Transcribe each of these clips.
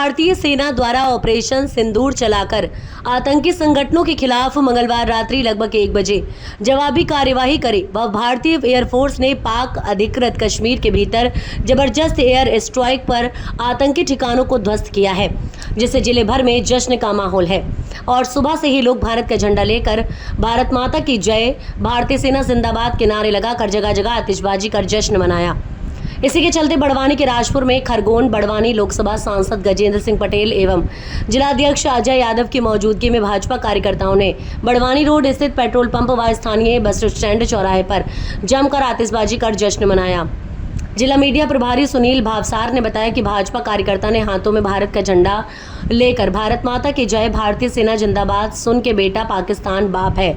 भारतीय सेना द्वारा ऑपरेशन सिंदूर चलाकर आतंकी संगठनों के खिलाफ मंगलवार रात्रि लगभग 1 बजे जवाबी कार्यवाही करी व भारतीय एयरफोर्स ने पाक अधिकृत कश्मीर के भीतर जबरदस्त एयर स्ट्राइक पर आतंकी ठिकानों को ध्वस्त किया है, जिससे जिले भर में जश्न का माहौल है और सुबह से ही लोग भारत का झंडा लेकर भारत माता की जय, भारतीय सेना जिंदाबाद के नारे लगाकर जगह जगह आतिशबाजी कर जश्न मनाया। इसी के चलते बड़वानी के राजपुर में खरगोन बड़वानी लोकसभा सांसद गजेंद्र सिंह पटेल एवं जिलाध्यक्ष अजय यादव की मौजूदगी में भाजपा कार्यकर्ताओं ने बड़वानी रोड स्थित पेट्रोल पंप व स्थानीय बस स्टैंड चौराहे पर जमकर आतिशबाजी कर जश्न मनाया। जिला मीडिया प्रभारी सुनील भावसार ने बताया कि भाजपा कार्यकर्ता ने हाथों में भारत का झंडा लेकर भारत माता की जय, भारतीय सेना जिंदाबाद, सुन के बेटा पाकिस्तान बाप है,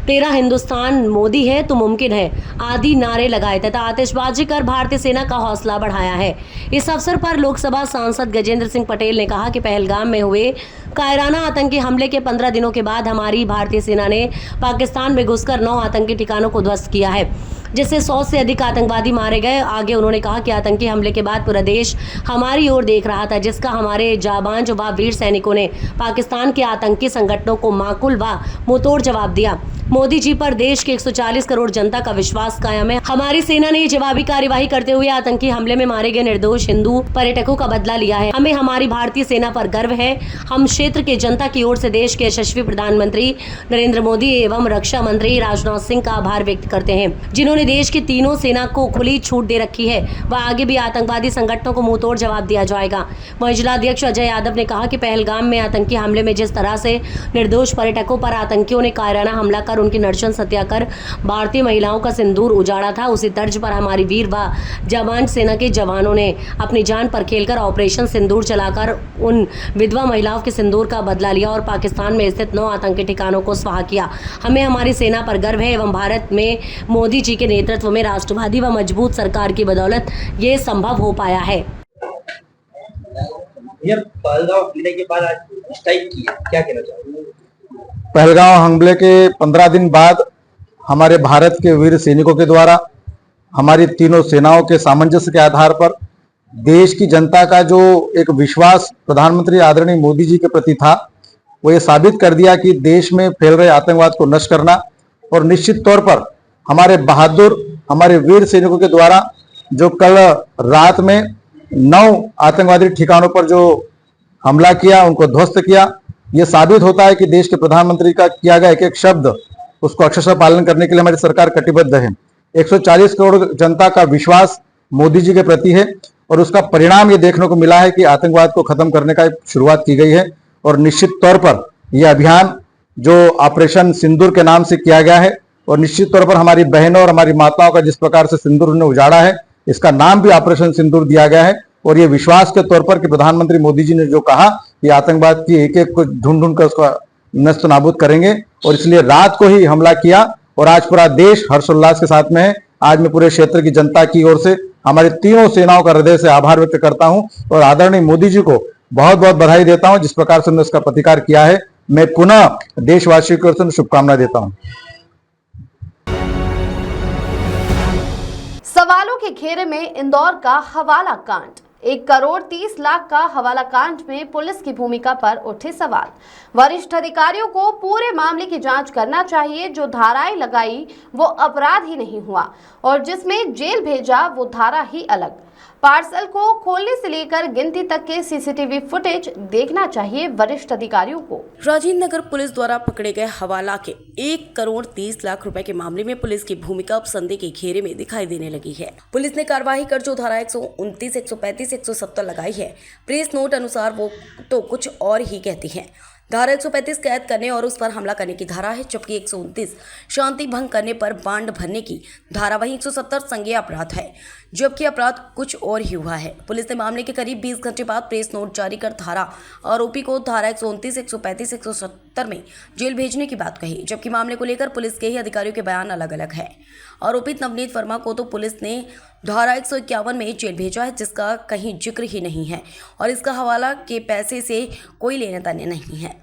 तेरा हिंदुस्तान मोदी है तो मुमकिन है आदि नारे लगाए तथा आतिशबाजी कर भारतीय सेना का हौसला बढ़ाया है। इस अवसर पर लोकसभा सांसद गजेंद्र सिंह पटेल ने कहा कि पहलगाम में हुए कायराना आतंकी हमले के 15 दिनों के बाद हमारी भारतीय सेना ने पाकिस्तान में घुसकर 9 आतंकी ठिकानों को ध्वस्त किया है, जिससे 100 से अधिक आतंकवादी मारे गए। आगे उन्होंने कहा कि आतंकी हमले के बाद पूरा देश हमारी ओर देख रहा था, जिसका हमारे जाबांज व वीर सैनिकों ने पाकिस्तान के आतंकी संगठनों को माकूल व मुंहतोड़ जवाब दिया। मोदी जी पर देश के 140 करोड़ जनता का विश्वास कायम है। हमारी सेना ने जवाबी कार्यवाही करते हुए आतंकी हमले में मारे गए निर्दोष हिंदू पर्यटकों का बदला लिया है। हमें हमारी भारतीय सेना पर गर्व है। हम क्षेत्र के जनता की ओर से देश के यशस्वी प्रधानमंत्री नरेंद्र मोदी एवं रक्षा मंत्री राजनाथ सिंह का आभार व्यक्त करते हैं, जिन्होंने देश की तीनों सेना को खुली छूट दे रखी है व आगे भी आतंकवादी संगठनों को मुंहतोड़ जवाब दिया जाएगा। वहीं जिलाध्यक्ष अजय यादव ने कहा कि पहलगाम में आतंकी हमले में जिस तरह से निर्दोष पर्यटकों पर आतंकियों ने कायराना हमला कर उनकी नरशंस हत्या कर भारतीय महिलाओं का सिंदूर उजाड़ा था, उसी तर्ज पर हमारी वीर व जाबांज सेना के जवानों ने अपनी जान पर खेलकर ऑपरेशन सिंदूर चलाकर उन विधवा महिलाओं के सिंदूर का बदला लिया और पाकिस्तान में स्थित 9 आतंकी ठिकानों को स्वाह किया। हमें हमारी सेना पर गर्व है एवं भारत में मोदी जी के नेतृत्व में राष्ट्रवादी व मजबूत सरकार की बदौलत ये संभव हो पाया है। पहलगाम हमले के बाद आज स्ट्राइक की है, क्या कहना चाहोगे? पहलगाम हमले के 15 दिन बाद हमारे भारत के वीर सैनिकों के द्वारा हमारी तीनों सेनाओं के सामंजस्य के आधार पर देश की जनता का जो एक विश्वास प्रधानमंत्री आदरणीय मोदी जी के प्रति था, वो ये साबित कर दिया कि देश में फैल रहे आतंकवाद को नष्ट करना और निश्चित तौर पर हमारे बहादुर हमारे वीर सैनिकों के द्वारा जो कल रात में 9 आतंकवादी ठिकानों पर जो हमला किया, उनको ध्वस्त किया, ये साबित होता है कि देश के प्रधानमंत्री का किया गया एक एक शब्द उसको अक्षरशः पालन करने के लिए हमारी सरकार कटिबद्ध है। 140 करोड़ जनता का विश्वास मोदी जी के प्रति है और उसका परिणाम ये देखने को मिला है कि आतंकवाद को खत्म करने का शुरुआत की गई है और निश्चित तौर पर यह अभियान जो ऑपरेशन सिंदूर के नाम से किया गया है और निश्चित तौर पर हमारी बहनों और हमारी माताओं का जिस प्रकार से सिंदूर ने उजाड़ा है, इसका नाम भी ऑपरेशन सिंदूर दिया गया है। और ये विश्वास के तौर पर कि प्रधानमंत्री मोदी जी ने जो कहा कि आतंकवाद की एक एक को ढूंढ ढूंढ कर उसका नष्ट नाबूद करेंगे और इसलिए रात को ही हमला किया और आज पूरा देश हर्षोल्लास के साथ में है। आज मैं पूरे क्षेत्र की जनता की ओर से हमारी तीनों सेनाओं का हृदय से आभार व्यक्त करता हूं और आदरणीय मोदी जी को बहुत बहुत बधाई देता हूं जिस प्रकार से उन्होंने इसका प्रतिकार किया है। मैं पुनः देशवासियों की ओर से शुभकामनाएं देता हूं। सवालों के घेरे में इंदौर का हवाला कांड। 1 करोड़ 30 लाख का हवाला कांड में पुलिस की भूमिका पर उठे सवाल। वरिष्ठ अधिकारियों को पूरे मामले की जांच करना चाहिए। जो धाराएं लगाई वो अपराध ही नहीं हुआ और जिसमें जेल भेजा वो धारा ही अलग। पार्सल को खोलने से लेकर गिनती तक के सीसीटीवी फुटेज देखना चाहिए वरिष्ठ अधिकारियों को। राजीव नगर पुलिस द्वारा पकड़े गए हवाला के 1 करोड़ 30 लाख रुपए के मामले में पुलिस की भूमिका अब संदेह के घेरे में दिखाई देने लगी है। पुलिस ने कार्रवाई कर जो धारा 129, 135, 170 लगाई है, प्रेस नोट अनुसार वो तो कुछ और ही कहती है। धारा 135 कैद करने और उस पर हमला करने की धारा है, जबकि 129 शांति भंग करने पर बांड भरने की धारा, वहीं 170 संज्ञेय अपराध है, जबकि अपराध कुछ और ही हुआ है। पुलिस ने मामले के करीब 20 घंटे बाद प्रेस नोट जारी कर धारा आरोपी को धारा 129, 135, 170 में जेल भेजने की बात कही, जबकि मामले को लेकर पुलिस के ही अधिकारियों के बयान अलग अलग है। आरोपित नवनीत वर्मा को तो पुलिस ने धारा 151 में जेल भेजा है, जिसका कहीं जिक्र ही नहीं है और इसका हवाला के पैसे से कोई लेना देना नहीं है।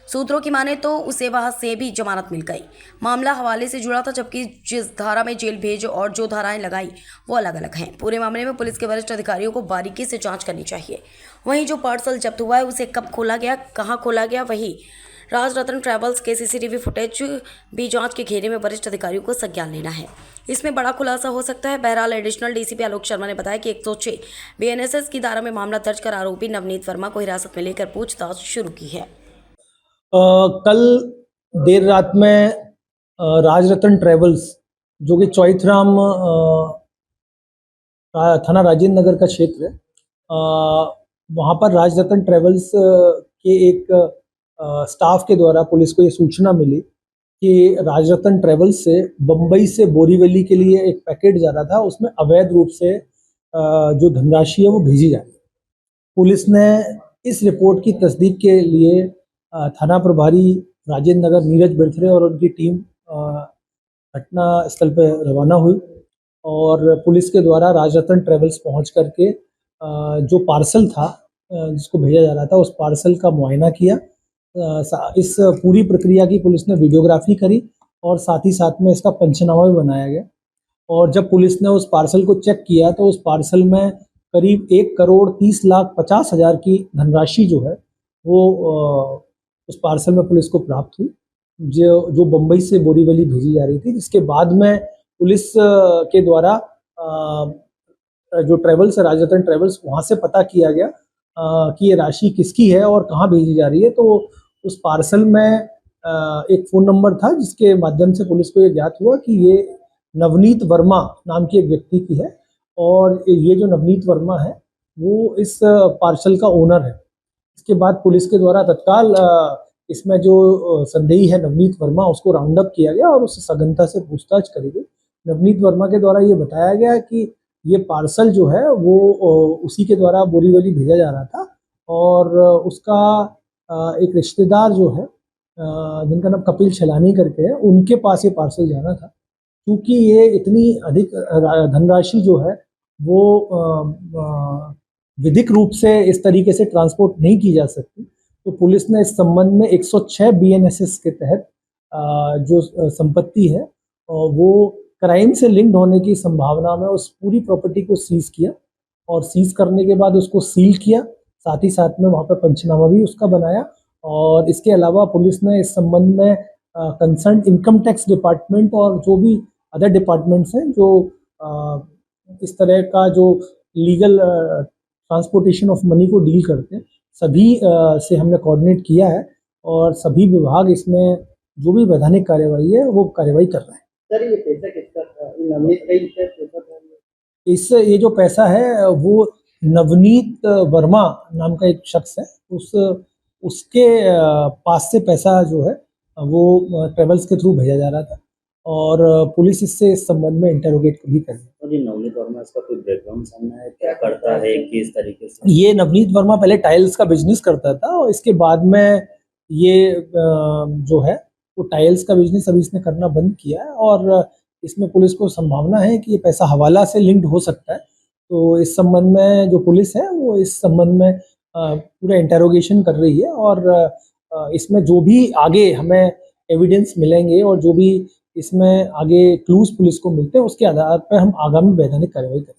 सूत्रों की माने तो उसे वहां से भी जमानत मिल गई। मामला हवाले से जुड़ा था, जबकि जिस धारा में जेल भेज और जो धाराएं लगाई वो अलग अलग हैं। पूरे मामले में पुलिस के वरिष्ठ अधिकारियों को बारीकी से जांच करनी चाहिए। वहीं जो पार्सल जब्त हुआ है उसे कब खोला गया, कहां खोला गया, वही राजरत्न ट्रैवल्स के सीसीटीवी फुटेज भी जांच के घेरे में वरिष्ठ अधिकारियों को संज्ञान लेना है। इसमें बड़ा खुलासा हो सकता है। बहरहाल एडिशनल डीसीपी आलोक शर्मा ने बताया कि 106 बीएनएसएस की धारा में मामला दर्ज कर आरोपी नवनीत वर्मा को हिरासत में लेकर पूछताछ शुरू की है। कल देर रात में राजरत्न ट्रैवल्स जो कि चौथराम थाना राजेंद्र नगर का क्षेत्र है, वहाँ पर राजरत्न ट्रैवल्स के एक स्टाफ के द्वारा पुलिस को ये सूचना मिली कि राजरत्न ट्रैवल्स से बम्बई से बोरीवली के लिए एक पैकेट जा रहा था, उसमें अवैध रूप से जो धनराशि है वो भेजी जा रही है। पुलिस ने इस रिपोर्ट की तस्दीक के लिए थाना प्रभारी राजेंद्र नगर नीरज बिरथरे और उनकी टीम घटना स्थल पर रवाना हुई और पुलिस के द्वारा राजरत्न ट्रैवल्स पहुंच करके जो पार्सल था जिसको भेजा जा रहा था उस पार्सल का मुआयना किया। इस पूरी प्रक्रिया की पुलिस ने वीडियोग्राफी करी और साथ ही साथ में इसका पंचनामा भी बनाया गया। और जब पुलिस ने उस पार्सल को चेक किया तो उस पार्सल में करीब 1,30,50,000 की धनराशि जो है वो उस पार्सल में पुलिस को प्राप्त हुई, जो बम्बई से बोरीवली भेजी जा रही थी। जिसके बाद में पुलिस के द्वारा जो ट्रैवल्स है राजरत्न ट्रैवल्स, वहाँ से पता किया गया कि ये राशि किसकी है और कहाँ भेजी जा रही है। तो उस पार्सल में एक फ़ोन नंबर था जिसके माध्यम से पुलिस को ये ज्ञात हुआ कि ये नवनीत वर्मा नाम के एक व्यक्ति की है और ये जो नवनीत वर्मा है वो इस पार्सल का ओनर है। इसके बाद पुलिस के द्वारा तत्काल इसमें जो संदेही है नवनीत वर्मा उसको राउंड अप किया गया और उससे सघनता से पूछताछ करी गई। नवनीत वर्मा के द्वारा ये बताया गया कि ये पार्सल जो है वो उसी के द्वारा बोरीवली भेजा जा रहा था और उसका एक रिश्तेदार जो है जिनका नाम कपिल छलानी करके है, उनके पास ये पार्सल जाना था। क्योंकि ये इतनी अधिक धनराशि जो है वो विधिक रूप से इस तरीके से ट्रांसपोर्ट नहीं की जा सकती, तो पुलिस ने इस संबंध में 106 बीएनएसएस के तहत जो संपत्ति है वो क्राइम से लिंक्ड होने की संभावना में उस पूरी प्रॉपर्टी को सीज किया और सीज करने के बाद उसको सील किया। साथ ही साथ में वहाँ पर पंचनामा भी उसका बनाया। और इसके अलावा पुलिस ने इस संबंध में कंसर्न इनकम टैक्स डिपार्टमेंट और जो भी अदर डिपार्टमेंट्स हैं जो इस तरह का जो लीगल ट्रांसपोर्टेशन ऑफ मनी को डील करते हैं, सभी से हमने कोऑर्डिनेट किया है और सभी विभाग इसमें जो भी वैधानिक कार्यवाही है वो कार्यवाही कर रहे हैं। सर ये पैसा किसका था? नवनीत का ही पैसा था? इससे ये जो पैसा है वो नवनीत वर्मा नाम का एक शख्स है, उसके पास से पैसा जो है वो ट्रेवल्स के थ्रू भेजा जा रहा था और पुलिस इससे इस संबंध में इंटरोगेट भी कर रही है। और ये नवनीत वर्मा इसका कोई बैकग्राउंड सामने है, क्या करता है, किस तरीके से? ये नवनीत वर्मा पहले टाइल्स का बिजनेस करता था और इसके बाद में ये जो है वो टाइल्स का बिजनेस अभी इसने करना बंद किया है और इसमें पुलिस को संभावना है कि ये पैसा हवाला से लिंक्ड हो सकता है। तो इस संबंध में जो पुलिस है वो इस संबंध में पूरा इंटरोगेशन कर रही है और इसमें जो भी आगे हमें एविडेंस मिलेंगे और जो भी इसमें आगे क्लूज पुलिस को मिलते हैं उसके आधार पर हम आगामी वैधानिक कार्रवाई करेंगे।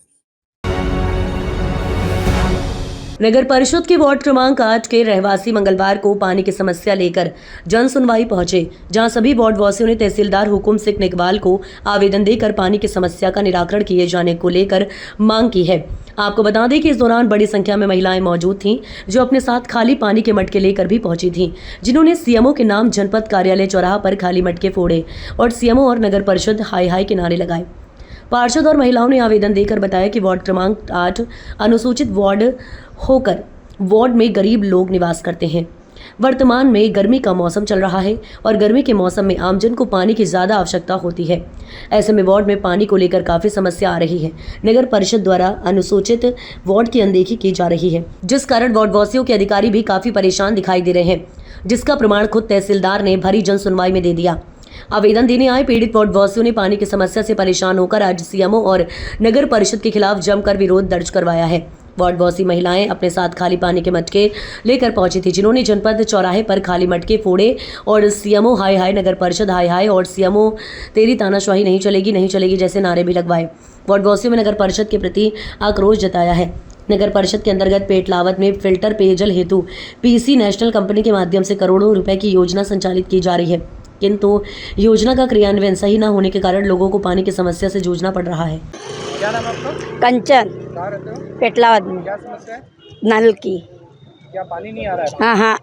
नगर परिषद के वार्ड क्रमांक 8 के रहवासी मंगलवार को पानी की समस्या लेकर जन सुनवाई पहुंचे, जहां सभी वार्ड वासियों ने तहसीलदार हुकुम सिंह निकवाल को आवेदन देकर पानी की समस्या का निराकरण किए जाने को लेकर मांग की है। आपको बता दें कि इस दौरान बड़ी संख्या में महिलाएं मौजूद थीं, जो अपने साथ खाली पानी के मटके लेकर भी पहुंची थीं, जिन्होंने सीएमओ के नाम जनपद कार्यालय चौराहा पर खाली मटके फोड़े और सीएमओ और नगर परिषद हाई हाई के नारे लगाए। पार्षद और महिलाओं ने आवेदन देकर बताया कि वार्ड क्रमांक 8 अनुसूचित वार्ड होकर वार्ड में गरीब लोग निवास करते हैं। वर्तमान में गर्मी का मौसम चल रहा है और गर्मी के मौसम में आमजन को पानी की ज़्यादा आवश्यकता होती है। ऐसे में वार्ड में पानी को लेकर काफ़ी समस्या आ रही है। नगर परिषद द्वारा अनुसूचित वार्ड की अनदेखी की जा रही है, जिस कारण वार्ड वासियों के अधिकारी भी काफ़ी परेशान दिखाई दे रहे हैं, जिसका प्रमाण खुद तहसीलदार ने भरी जन सुनवाई में दे दिया। आवेदन देने आए पीड़ित वार्ड वासियों ने पानी की समस्या से परेशान होकर आज सीएमओ और नगर परिषद के खिलाफ जमकर विरोध दर्ज करवाया है। वार्डवासी महिलाएं अपने साथ खाली पानी के मटके लेकर पहुंची थी, जिन्होंने जनपद चौराहे पर खाली मटके फोड़े और सीएमओ हाय हाय, नगर परिषद हाय हाय और सीएमओ तेरी तानाशाही नहीं चलेगी जैसे नारे भी लगवाए। वार्डवासियों में नगर परिषद के प्रति आक्रोश जताया है। नगर परिषद के अंतर्गत पेटलावद में फिल्टर पेयजल हेतु पीसी नेशनल कंपनी के माध्यम से करोड़ों रुपए की योजना संचालित की जा रही है, किंतु योजना का क्रियान्वयन सही न होने के कारण लोगों को पानी की समस्या से जूझना पड़ रहा है। क्या नाम है आपका? कंचन, कहाँ रहते हो? पेटलावद में। क्या समस्या है? नल की। क्या पानी नहीं आ रहा है? हाँ,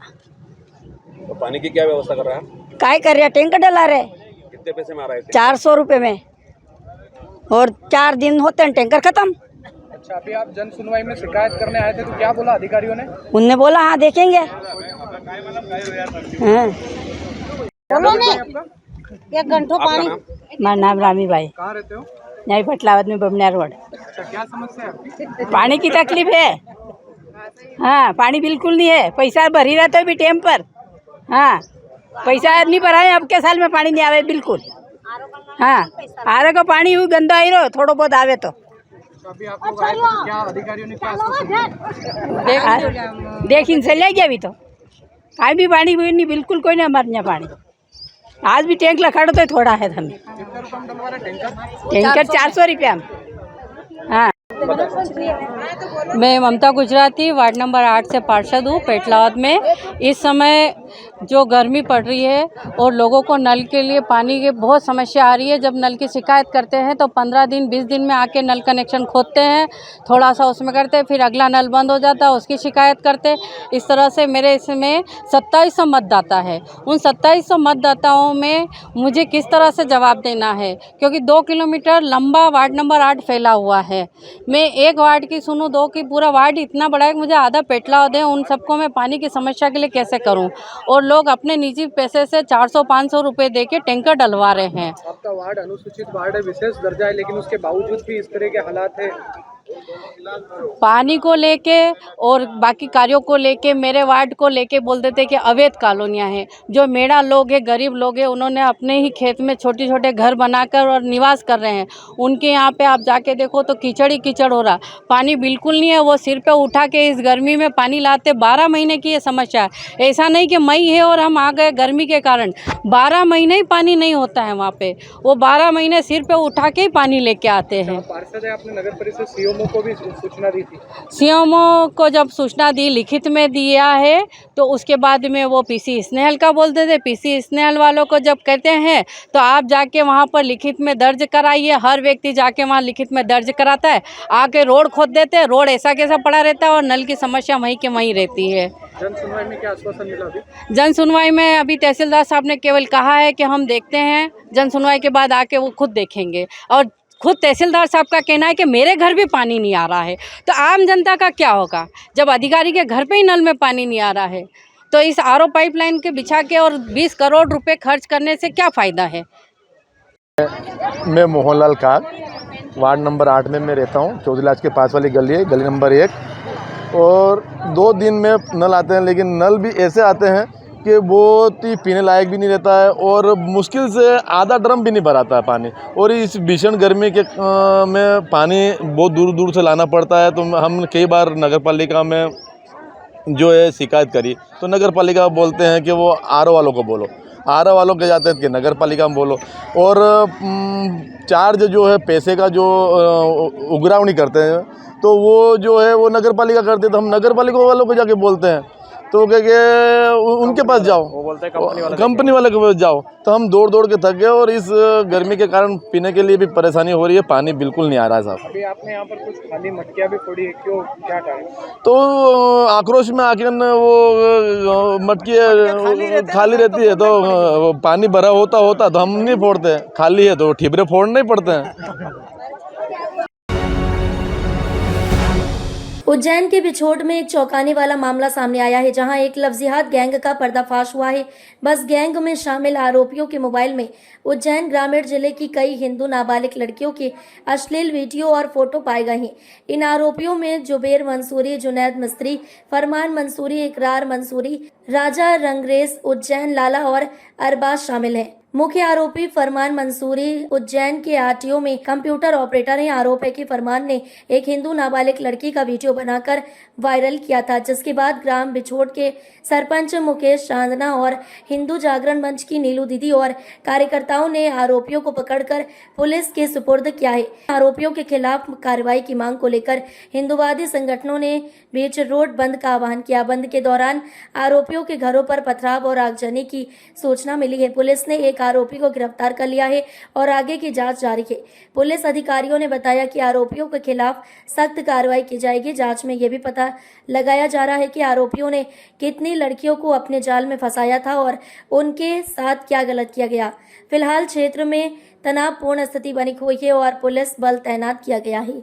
तो पानी की क्या व्यवस्था कर रहा है? काय कर रहे? टैंकर डला रहे। कितने पैसे में आ रहा है? 400 रुपये में, और 4 दिन होते हैं टैंकर खत्म। अच्छा, अभी आप जन सुनवाई में शिकायत करने आए थे तो क्या बोला अधिकारियों ने? उनने बोला हाँ देखेंगे। हाँ। बोलो ने 1 घंटों पानी। मेरा नाम रामी बाई, कहाँ रहते हो? यही पेटलावद में बमनिया रोड। अच्छा, क्या समस्या है आपकी? पानी की तकलीफ है। हाँ, पानी बिल्कुल नहीं है। पैसा भरी रहता है भी टाइम पर। हाँ, पैसा नहीं भरा है, अब के साल में पानी नहीं आवे बिल्कुल। हाँ, आरे को पानी हुई गंदा ही रहो, थोड़ा बहुत आवे तो। अभी आप लोग आए थे तो क्या अधिकारियों ने क्या आश्वासन दिया? देख इनसे ले गया अभी तो। आज भी पानी हुई नहीं, बिल्कुल कोई नहीं हमारे यहाँ पानी। आज भी टैंक लखड़ तो थोड़ा है हमें। कितने रुपये में डलवा रहे टैंकर? टैंकर 400 रुपया में। हाँ, मैं ममता गुजराती, वार्ड नंबर 8 से पार्षद हूँ पेटलावद में। इस समय जो गर्मी पड़ रही है और लोगों को नल के लिए पानी की बहुत समस्या आ रही है। जब नल की शिकायत करते हैं तो 15 दिन 20 दिन में आके नल कनेक्शन खोदते हैं, थोड़ा सा उसमें करते हैं, फिर अगला नल बंद हो जाता है, उसकी शिकायत करते हैं। इस तरह से मेरे इसमें 2700 मतदाता है। उन 2700 मतदाताओं में मुझे किस तरह से जवाब देना है, क्योंकि 2 किलोमीटर लंबा वार्ड नंबर 8 फैला हुआ है। मैं एक वार्ड की सुनूं, 2 की, पूरा वार्ड इतना बड़ा है कि मुझे आधा पेटलावद है। उन सबको मैं पानी की समस्या के लिए कैसे करूं? और लोग अपने निजी पैसे से 400-500 रुपये दे के टैंकर डलवा रहे हैं। आपका वार्ड अनुसूचित वार्ड है, विशेष दर्जा है, लेकिन उसके बावजूद भी इस तरह के हालात है। पानी को लेके और बाकी कार्यों को लेके, मेरे वार्ड को लेके बोल देते कि अवैध कॉलोनियां हैं। जो मेड़ा लोग हैं, गरीब लोग हैं, उन्होंने अपने ही खेत में छोटे छोटे घर बनाकर और निवास कर रहे हैं। उनके यहाँ पे आप जाके देखो तो कीचड़ ही कीचड़ हो रहा, पानी बिल्कुल नहीं है। वो सिर पे उठा के इस गर्मी में पानी लाते, 12 महीने की ये समस्या है। ऐसा नहीं कि मई है और हम आ गए गर्मी के कारण, 12 महीने ही पानी नहीं होता है वहाँ पे। वो 12 महीने सिर पे उठा के ही पानी लेके आते हैं। पार्षद है, आपने नगर परिषद सीएमओ को भी सूचना दी थी? सीएमओ को जब सूचना दी, लिखित में दिया है, तो उसके बाद में वो पीसी स्नेहल का बोलते थे। पीसी स्नेहल वालों को जब कहते हैं तो आप जाके वहाँ पर लिखित में दर्ज कराइए। हर व्यक्ति जाके वहाँ लिखित में दर्ज कराता है, आके रोड खोद देते हैं, रोड ऐसा कैसा पड़ा रहता है और नल की समस्या वहीं के वहीं रहती है। जन सुनवाई में क्या आश्वासन मिला अभी? जन सुनवाई में अभी तहसीलदार साहब ने केवल कहा है कि हम देखते हैं, जन सुनवाई के बाद आके वो खुद देखेंगे। और खुद तहसीलदार साहब का कहना है कि मेरे घर भी पानी नहीं आ रहा है, तो आम जनता का क्या होगा जब अधिकारी के घर पे ही नल में पानी नहीं आ रहा है? तो इस आरओ पाइपलाइन के बिछा के और 20 करोड़ रुपए खर्च करने से क्या फ़ायदा है? मैं मोहनलाल काग, वार्ड नंबर 8 में मैं रहता हूँ। चौधरीलाज के पास वाली गली है, गली नंबर 1। और 2 दिन में नल आते हैं, लेकिन नल भी ऐसे आते हैं कि बहुत ही पीने लायक भी नहीं रहता है और मुश्किल से आधा ड्रम भी नहीं भराता है पानी। और इस भीषण गर्मी के में पानी बहुत दूर दूर से लाना पड़ता है। तो हम कई बार नगर पालिका में जो है शिकायत करी, तो नगर पालिका बोलते हैं कि वो आरओ वालों को बोलो, आरओ वालों के जाते हैं कि नगर पालिका में बोलो। और चार्ज जो है पैसे का जो उगरावनी करते हैं, तो वो जो है वो नगर पालिका करते हैं। तो हम नगर पालिका वालों को जाके बोलते हैं तो कह के उनके पास जाओ, वो बोलते हैं कंपनी वाले के पास जाओ। तो हम दौड़ दौड़ के थक गए और इस गर्मी के कारण पीने के लिए भी परेशानी हो रही है, पानी बिल्कुल नहीं आ रहा है साहब। अभी आपने यहाँ पर कुछ खाली मटकियाँ भी फोड़ी है, क्यों, क्या कारण? तो आक्रोश में आके वो मटकी खाली रहती है, तो पानी भरा होता तो हम नहीं फोड़ते, खाली है तो ठिबरे फोड़ने ही पड़ते हैं। उज्जैन के बिछोड़ में एक चौंकाने वाला मामला सामने आया है, जहां एक लफ्जियात गैंग का पर्दाफाश हुआ है। बस गैंग में शामिल आरोपियों के मोबाइल में उज्जैन ग्रामीण जिले की कई हिंदू नाबालिग लड़कियों के अश्लील वीडियो और फोटो पाए गए हैं। इन आरोपियों में जुबेर मंसूरी, जुनैद मिस्त्री, फरमान मंसूरी, इकरार मंसूरी, राजा रंगरेज, उज्जैन लाला और अरबाज शामिल हैं। मुख्य आरोपी फरमान मंसूरी उज्जैन के आरटीओ में कंप्यूटर ऑपरेटर हैं। आरोप है कि फरमान ने एक हिंदू नाबालिग लड़की का वीडियो बनाकर वायरल किया था, जिसके बाद ग्राम बिछोड़ के सरपंच मुकेश चांदना और हिंदू जागरण मंच की नीलू दीदी और कार्यकर्ताओं ने आरोपियों को पकड़कर पुलिस के सुपुर्द किया है। आरोपियों के खिलाफ कार्रवाई की मांग को लेकर हिंदूवादी संगठनों ने बीच रोड बंद का आह्वान किया। बंद के दौरान आरोपियों के घरों पर पथराव और आगजनी की सूचना मिली है। पुलिस ने एक आरोपी को गिरफ्तार कर लिया है और आगे की जांच जारी है। पुलिस अधिकारियों ने बताया कि आरोपियों के खिलाफ सख्त कार्रवाई की जाएगी। जांच में यह भी पता लगाया जा रहा है कि आरोपियों ने कितनी लड़कियों को अपने जाल में फंसाया था और उनके साथ क्या गलत किया गया। फिलहाल क्षेत्र में तनावपूर्ण स्थिति बनी हुई है और पुलिस बल तैनात किया गया है।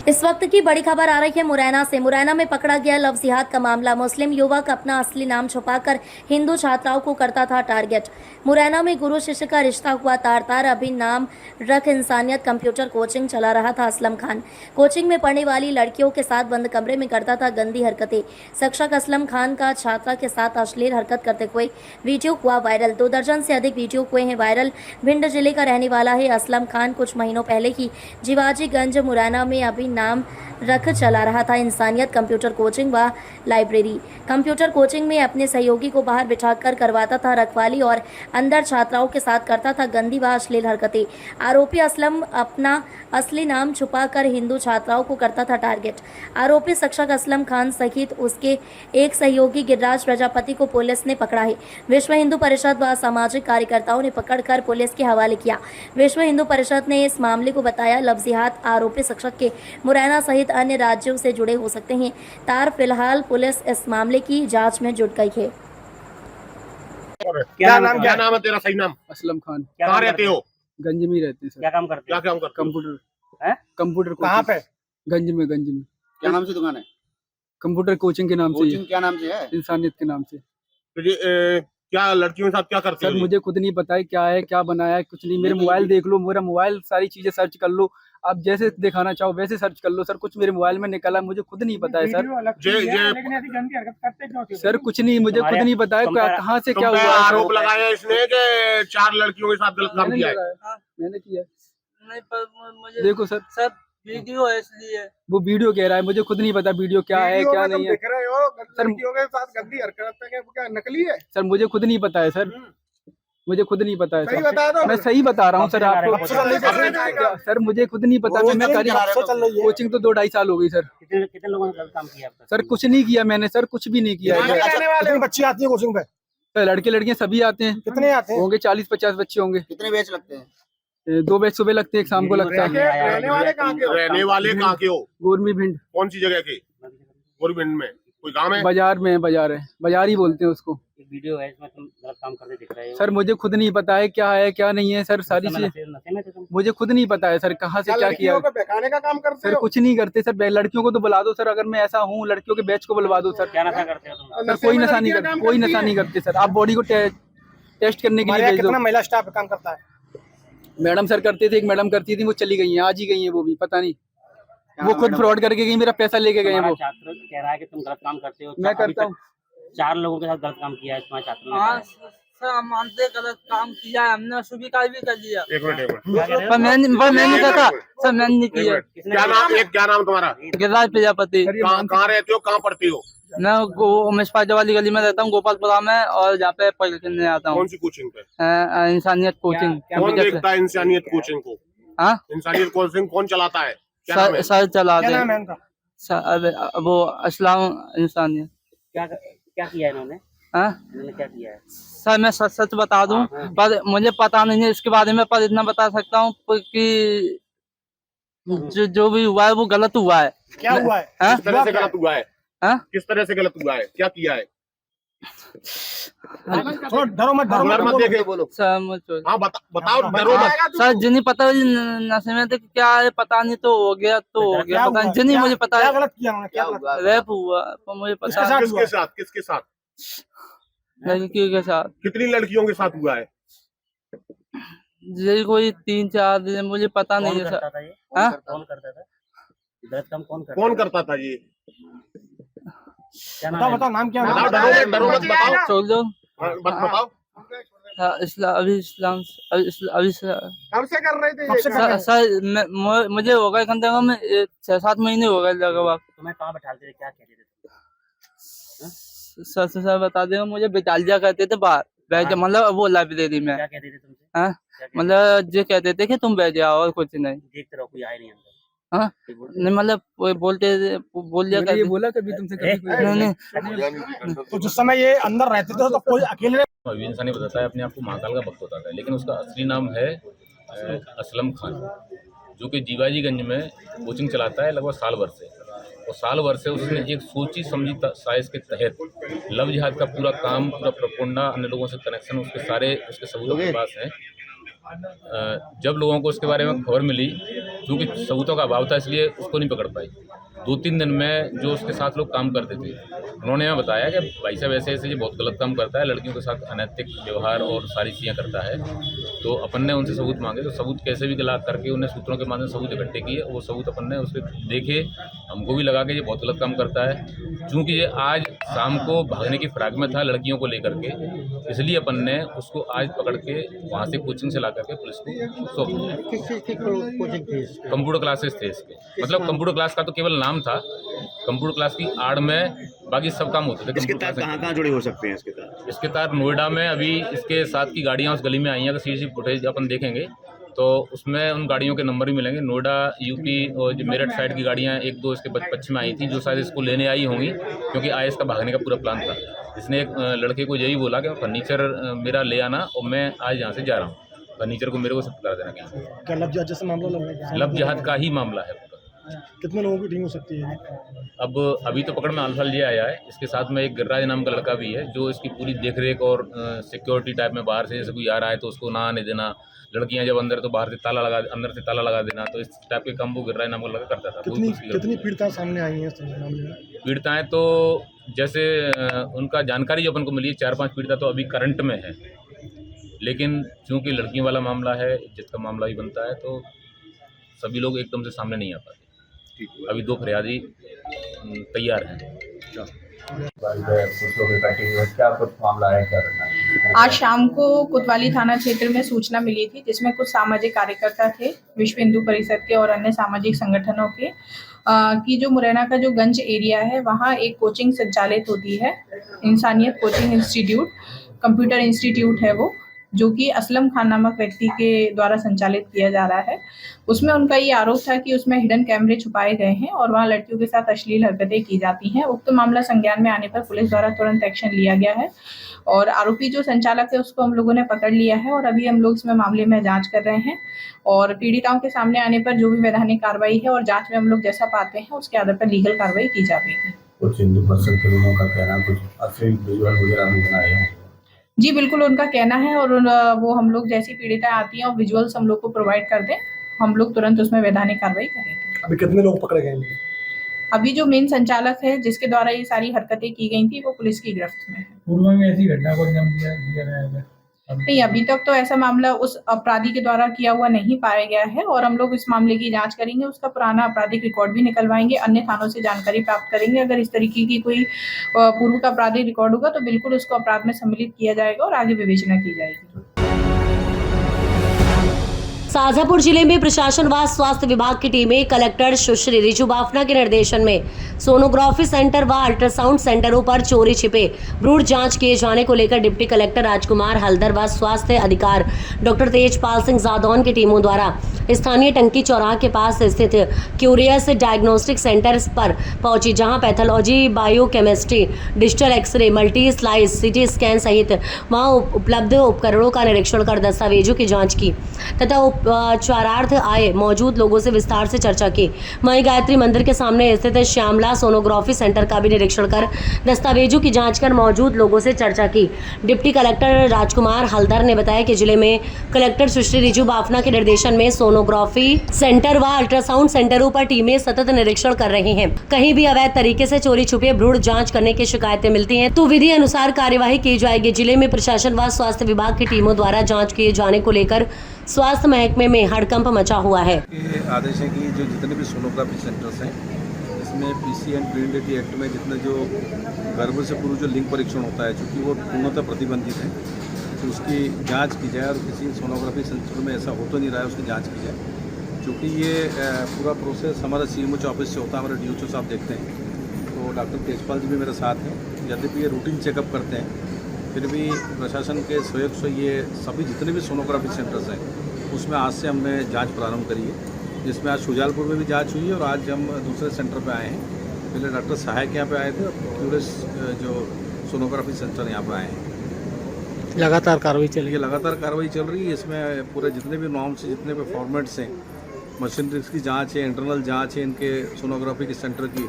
इस वक्त की बड़ी खबर आ रही है मुरैना से। मुरैना में पकड़ा गया लव जिहाद का मामला। मुस्लिम युवक अपना असली नाम छुपाकर हिंदू छात्राओं को करता था टारगेट। मुरैना में गुरु शिष्य का रिश्ता हुआ तार-तार। अभी नाम रख इंसानियत कंप्यूटर कोचिंग चला रहा था असलम खान। कोचिंग में पढ़ने वाली लड़कियों के साथ बंद कमरे में करता था गंदी हरकतें। शिक्षक असलम खान का छात्रा के साथ अश्लील हरकत करते हुए वीडियो हुआ वायरल। 2 दर्जन से अधिक वीडियो हुए हैं वायरल। भिंड जिले का रहने वाला है असलम खान। कुछ महीनों पहले ही जिवाजीगंज मुरैना में अभी नाम रख चला रहा था इंसानियत कंप्यूटर कोचिंग व लाइब्रेरी। कंप्यूटर कोचिंग में अपने सहयोगी को बाहर बिठाकर करवाता था रखवाली और अंदर छात्राओं के साथ करता था गंदी व अश्लील हरकतें। आरोपी असलम अपना असली नाम छुपाकर हिंदू छात्राओं को करता था टारगेट। आरोपी शिक्षक असलम खान सहित उसके एक सहयोगी गिरिराज प्रजापति को पुलिस ने पकड़ा है। विश्व हिंदू परिषद व सामाजिक कार्यकर्ताओं ने पकड़कर पुलिस के हवाले किया। विश्व हिंदू परिषद ने इस मामले को बताया लव जिहाद आरोपी शिक्षक के मुरैना सहित अन्य राज्यों से जुड़े हो सकते हैं। तार फिलहाल पुलिस इस मामले की जांच में जुट गई है। क्या नाम है तेरा? सही नाम? असलम खान। कहाँ रहते हो? गंज में रहते हैं सर। क्या काम करते हो? कंप्यूटर कहाँ पे? गंज में क्या नाम से दुकान है? कंप्यूटर कोचिंग के नाम से। कोचिंग क्या नाम से है? इंसानियत के नाम से। तो ये क्या लड़कियों के साथ क्या करते हो? सर मुझे खुद नहीं पता है क्या है क्या बनाया है, कुछ नहीं। मेरे मोबाइल देख लो, मेरा मोबाइल सारी चीजें सर्च कर लो, आप जैसे दिखाना चाहो वैसे सर्च कर लो सर। कुछ मेरे मोबाइल में निकला, मुझे खुद नहीं पता है सर। सर कुछ नहीं, मुझे खुद नहीं पता है कहाँ से क्या हुआ। आरोप लगाया इसने कि 4 लड़कियों के साथ गलत काम किया है। मैंने किया नहीं, पर मुझे देखो सर वीडियो है इसलिए। वो वीडियो कह रहा है, मुझे खुद नहीं पता वीडियो क्या है क्या नहीं है। दिख रहे हो लड़कियों के साथ गंदी हरकत है, क्या नकली है? सर मुझे खुद नहीं पता है सर, मुझे खुद नहीं पता है सही सर। बता दो। मैं सही बता रहा हूँ सर आपको। सर मुझे खुद नहीं पता। मैं कोचिंग तो 2-2.5 साल हो गई सर। कितने लोगों ने गलत काम किया? सर कुछ नहीं किया मैंने सर, कुछ भी नहीं किया। कितनी बच्ची आती है कोचिंग पे? सर लड़के लड़कियां सभी आते हैं। कितने आते हैं? होंगे 40-50 बच्चे होंगे। कितने बैच लगते हैं? 2 बैच सुबह लगते हैं, एक शाम को लगता है। रहने वाले कहाँ के हो? रहने वाले कहाँ के हो? गोरमी भिंड। कौन सी जगह के? गोरमिंड में कोई गांव है? बाजार में है, बाजार ही बोलते हैं उसको। वीडियो है इसमें तुम गलत काम करते दिख रहे हो। सर मुझे खुद नहीं पता है क्या है क्या नहीं है सर। सारी चीजें मुझे खुद नहीं पता है सर, कहाँ से क्या किया। बहकाने का काम करते सर हो? कुछ नहीं करते सर। लड़कियों को तो बुला दो सर, अगर मैं ऐसा हूँ लड़कियों के बैच को बुलवा दो सर। क्या नशा करते हो तुम? सर कोई नशा नहीं करते, कोई नशा नहीं करते सर। आप बॉडी को टेस्ट करने के लिए भेज दो। महिला स्टाफ काम करता है? मैडम सर करते थे, एक मैडम करती थी, वो चली गई हैं, आज ही गई हैं वो भी, पता नहीं। वो खुद फ्रॉड करके गई, मेरा पैसा लेके गए हैं वो। छात्र कह रहा है कि तुम गलत काम करते हो। मैं करता हूँ। 4 लोगों के साथ गलत काम किया है तुम्हारे छात्र ने। हाँ सर, हम मानते गलत काम किया है, हमने स्वीकार भी कर लिया। एक मिनट पर मैं नहीं करता सर, मैंने नहीं किया। क्या नाम तुम्हारा? गिरिराज प्रजापति। कहाँ रहते हो, कहाँ पढ़ते हो? मैं उमेश पाजा वाली गली में रहता हूँ, गोपालपुरा में, और जहाँ पे पढ़ करने आता हूँ। कौन सी कोचिंग पे? इंसानियत कोचिंग। कौन देखता है इंसानियत कोचिंग को? हाँ, इंसानियत कोचिंग कौन चलाता है? क्या नाम है? सर चलाते क्या हैं। नाम है उनका? वो असलाम इंसानियत। क्या किया इन्होंने? हाँ इन्होंने क्या किया है? सर मैं सच सच बता दूं, पर मुझे पता नहीं है इसके बारे में, पर इतना बता सकता हूँ कि जो भी हुआ है वो गलत हुआ है। क्या हुआ है? किस तरह से गलत हुआ है? किस तरह से गलत हुआ है? क्या किया है? डरो मत देखे बोलो सर बताओ, डरो मत। सर जिन्हें पता नशे में थे क्या है पता नहीं, तो हो गया पता नहीं, जिन्हें मुझे पता है गलत किया उन्होंने, क्या गलत? रैप हुआ, पर मुझे पता किसके साथ? लड़कियों के साथ। कितनी लड़कियों के साथ हुआ है? यही कोई 3-4 दिन, मुझे पता नहीं है सर। कौन करता था? गलत काम कौन करता था ये? बताओ नाम क्या है? डरो मत बताओ। छोड़ दो बताओ। अभी कब से कर रहे थे? सर मुझे हो गए कम से कम 6-7 महीने हो गए लगभग। तुम्हें कहाँ बैठाते थे, क्या कहते थे? सर बता देगा, मुझे बिटाल दिया करते थे बाहर बैठ, मतलब वो लाइब्रेरी में। क्या कहते थे तुमसे? मतलब जो कहते थे कि तुम बैठ जाओ और कुछ नहीं। देखते रहो, कोई आए नहीं अंदर। नहीं मतलब बोल दिया ये बोला कभी तुमसे कभी? नहीं। तो जिस समय ये अंदर रहते थे तो कोई अकेले? अभी इंसान बताता है अपने आप को महाकाल का भक्त होता था, लेकिन उसका असली नाम है असलम खान, जो कि जीवाजीगंज में कोचिंग चलाता है लगभग साल भर से। और साल भर से उसने एक सोची समझी साइज के तहत लव जिहाद का पूरा काम, पूरा प्रपोंडा, अन्य लोगों से कनेक्शन, उसके सबूतों के पास है। जब लोगों को उसके बारे में खबर मिली, क्योंकि सबूतों का अभाव था इसलिए उसको नहीं पकड़ पाई। 2-3 दिन में जो उसके साथ लोग काम करते थे उन्होंने हमें बताया कि भाई साहब ऐसे ये बहुत गलत काम करता है, लड़कियों के साथ अनैतिक व्यवहार और सारी चीज़ें करता है। तो अपन ने उनसे सबूत मांगे, तो सबूत कैसे भी गला करके उन्हें सूत्रों के माध्यम से सबूत इकट्ठे किए। वो सबूत अपन ने उसके देखे, हमको भी लगा कि ये बहुत गलत काम करता है। चूँकि ये आज शाम को भागने की फिराक में था लड़कियों को लेकर के, इसलिए अपन ने उसको आज पकड़ के वहाँ से कोचिंग से ला करके पुलिस को सौंप दिया। कंप्यूटर क्लासेस थे इसके, मतलब कंप्यूटर क्लास का तो केवल नाम था, कंप्यूटर क्लास की आड़ में बाकी सब काम होते थे। इसके तार कहाँ जुड़े हो सकते हैं? इसके तार नोएडा में, अभी इसके साथ की गाड़ियाँ उस गली में आई हैं, अगर सीसी फुटेज अपन देखेंगे तो उसमें उन गाड़ियों के नंबर भी मिलेंगे। नोएडा, यूपी और जो मेरठ साइड की गाड़ियाँ 1-2 इसके पश्चिम में आई थी, जो शायद इसको लेने आई होंगी, क्योंकि आज इसका भागने का पूरा प्लान था। इसने एक लड़के को यही बोला कि फर्नीचर मेरा ले आना और मैं आज यहाँ से जा रहा हूँ, फर्नीचर को मेरे को शिफ्ट करा देना। क्या लव जिहाद जैसा मामला लग रहा है? लव जिहाद का ही मामला है। कितने लोगों की टीम हो सकती है? अब अभी तो पकड़ में अल्फाल ये आया है। इसके साथ में एक गिरिराज नाम का लड़का भी है, जो इसकी पूरी देखरेख और सिक्योरिटी टाइप में बाहर से जैसे कोई आ रहा है तो उसको ना आने देना, लड़कियां जब अंदर तो बाहर से अंदर से ताला लगा देना, तो इस टाइप के काम वो गिरिराज नाम का लड़का करता था। कितनी पीड़िताएं सामने आई हैं? पीड़िताएँ तो जैसे उनका जानकारी जो अपन को मिली है 4-5 पीड़िता तो अभी करंट में है, लेकिन चूँकि लड़कियों वाला मामला है, इज्जत का मामला भी बनता है, तो सभी लोग एकदम से सामने नहीं आ पाते। अभी 2 फरियादी तैयार हैं। क्या कुछ मामला है, क्या करना है? आज शाम को कोतवाली थाना क्षेत्र में सूचना मिली थी, जिसमें कुछ सामाजिक कार्यकर्ता थे विश्व हिंदू परिषद के और अन्य सामाजिक संगठनों के, कि जो मुरैना का जो गंज एरिया है वहाँ एक कोचिंग संचालित होती है, इंसानियत कोचिंग इंस्टीट्यूट, कंप्यूटर इंस्टीट्यूट है वो, जो कि असलम खान नामक व्यक्ति के द्वारा संचालित किया जा रहा है। उसमें उनका ये आरोप था कि उसमें हिडन कैमरे छुपाए गए हैं और वहाँ लड़कियों के साथ अश्लील हरकतें की जाती हैं। उक्त मामला संज्ञान में आने पर पुलिस द्वारा तुरंत एक्शन लिया गया है और आरोपी जो संचालक है उसको हम लोगों ने पकड़ लिया है और अभी हम लोग इसमें मामले में जांच कर रहे हैं और पीड़िताओं के सामने आने पर जो भी वैधानिक कार्रवाई है और जाँच में हम लोग जैसा पाते हैं उसके आधार पर लीगल कार्रवाई की जाएगी। कुछ हिंदू परिषद के लोगों का कहना कुछ अश्लील विजुअल वगैरह भी बनाए हैं? जी बिल्कुल, उनका कहना है और वो हम लोग जैसी पीड़िता आती हैं और विजुअल्स हम लोग को प्रोवाइड कर दें, हम लोग तुरंत उसमें वैधानिक कार्रवाई करेंगे। अभी कितने लोग पकड़े गए हैं? अभी जो मेन संचालक है जिसके द्वारा ये सारी हरकतें की गई थी वो पुलिस की गिरफ्त में है। पूर्व में ऐसी घटना को अंजाम दिया गया है? नहीं, अभी तक तो ऐसा मामला उस अपराधी के द्वारा किया हुआ नहीं पाया गया है और हम लोग इस मामले की जांच करेंगे, उसका पुराना आपराधिक रिकॉर्ड भी निकलवाएंगे, अन्य थानों से जानकारी प्राप्त करेंगे। अगर इस तरीके की कोई पूर्व का आपराधिक रिकॉर्ड होगा तो बिल्कुल उसको अपराध में सम्मिलित किया जाएगा और आगे विवेचना की जाएगी। शाजापुर जिले में प्रशासन व स्वास्थ्य विभाग की टीमें कलेक्टर सुश्री रिजू बाफना के निर्देशन में सोनोग्राफी सेंटर व अल्ट्रासाउंड सेंटरों पर चोरी छिपे भ्रूण जांच किए जाने को लेकर डिप्टी कलेक्टर राजकुमार हल्दर व स्वास्थ्य अधिकारी डॉक्टर तेजपाल सिंह जादौन की टीमों द्वारा स्थानीय टंकी चौराहा के पास स्थित क्यूरियस डायग्नोस्टिक सेंटर पर पहुंची, जहां pathology, biochemistry, digital X ray, multi slice, CT scan सहित वहां उपलब्ध उपकरणों का निरीक्षण कर दस्तावेजों की जांच की तथा उपचारार्थ आए मौजूद लोगों से विस्तार से चर्चा की। वहीं गायत्री मंदिर के सामने स्थित श्यामला सोनोग्राफी सेंटर का भी निरीक्षण कर दस्तावेजों की जांच कर मौजूद लोगों से चर्चा की। डिप्टी कलेक्टर राजकुमार हल्दर ने बताया कि जिले में कलेक्टर सुश्री रिजू बाफना के निर्देशन में सोनोग्राफी सेंटर व अल्ट्रासाउंड सेंटरों पर टीमें सतत निरीक्षण कर रही हैं। कहीं भी अवैध तरीके से चोरी छुपे भ्रूण जांच करने की शिकायतें मिलती हैं तो विधि अनुसार कार्यवाही की जाएगी। जिले में प्रशासन व स्वास्थ्य विभाग की टीमों द्वारा जांच किए जाने को लेकर स्वास्थ्य महकमे में हड़कंप मचा हुआ है। आदेश है कि जो जितने भी सोनोग्राफी सेंटर्स हैं इसमें पीसी एंड प्रिवेंटिव एक्ट में जितने जो गर्भ से पूर्व जो लिंग परीक्षण होता है, चूँकि वो पूर्णतः प्रतिबंधित है, तो उसकी जांच की जाए और किसी सोनोग्राफी सेंटर में ऐसा हो तो नहीं रहा है उसकी जांच की जाए। क्योंकि ये पूरा प्रोसेस हमारा सीएमओ ऑफिस से होता है, हमारे डीओ साहब देखते हैं, तो डॉक्टर तेजपाल जी भी मेरे साथ हैं। यद्यपि ये रूटीन चेकअप करते हैं, फिर भी प्रशासन के सहयोग से ये सभी जितने भी सोनोग्राफी सेंटर्स हैं उसमें आज से हमने जांच प्रारंभ करी है, जिसमें आज शुजालपुर में भी जांच हुई है और आज हम दूसरे सेंटर पे आए हैं। पहले डॉक्टर सहायक यहाँ पे आए थे, क्यूरियस जो सोनोग्राफी सेंटर यहाँ पे आए हैं। लगातार कार्रवाई चल रही है। लगातार कार्रवाई चल रही है। इसमें पूरे जितने भी नॉर्म्स हैं, जितने भी फॉर्मेट्स हैं, मशीनरीज की जाँच है, इंटरनल जाँच है इनके सोनोग्राफी के सेंटर की,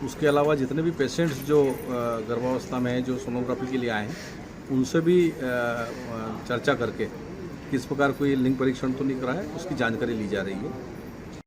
उसके अलावा जितने भी पेशेंट्स जो गर्भावस्था में हैं, जो सोनोग्राफी के लिए आए हैं, उनसे भी चर्चा करके किस प्रकार कोई लिंग परीक्षण तो नहीं करा है उसकी जानकारी ली जा रही है।